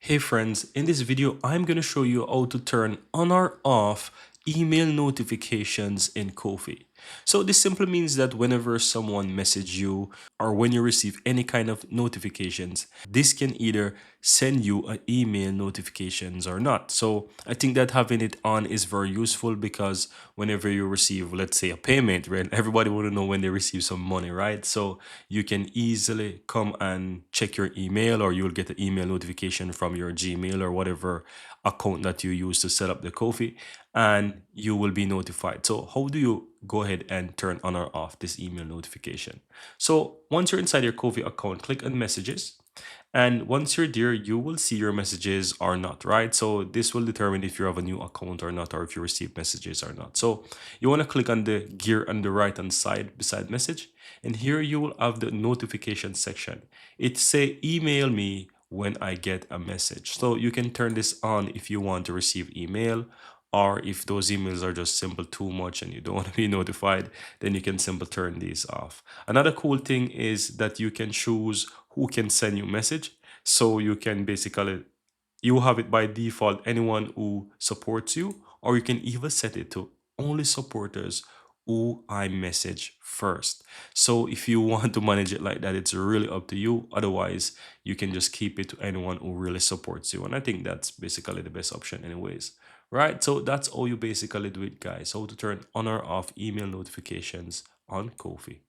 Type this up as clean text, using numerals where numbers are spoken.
Hey friends, in this video I'm going to show you how to turn on or off email notifications in Kofi. So this simply means that whenever someone messages you or when you receive any kind of notifications, this can either send you an email notifications or not. So I think that having it on is very useful because whenever you receive, let's say, a payment, right? Everybody want to know when they receive some money, right? So you can easily come and check your email, or you'll get an email notification from your Gmail or whatever account that you use to set up the Kofi, and you will be notified. So how do you go ahead and turn on or off this email notification? So once you're inside your Kofi account, click on messages. And once you're there, you will see your messages or not, right? So this will determine if you have a new account or not, or if you receive messages or not. So you want to click on the gear on the right hand side beside message. And here you will have the notification section. It say email me when I get a message. So you can turn this on if you want to receive email, or if those emails are just simple too much and you don't want to be notified, then you can simply turn these off. Another cool thing is that you can choose who can send you message. So you can basically, you have it by default, anyone who supports you, or you can even set it to only supporters who I message first. So if you want to manage it like that, it's really up to you. Otherwise, you can just keep it to anyone who really supports you. And I think that's basically the best option anyways. Right? So that's all you basically do it, guys. How to turn on or off email notifications on Kofi.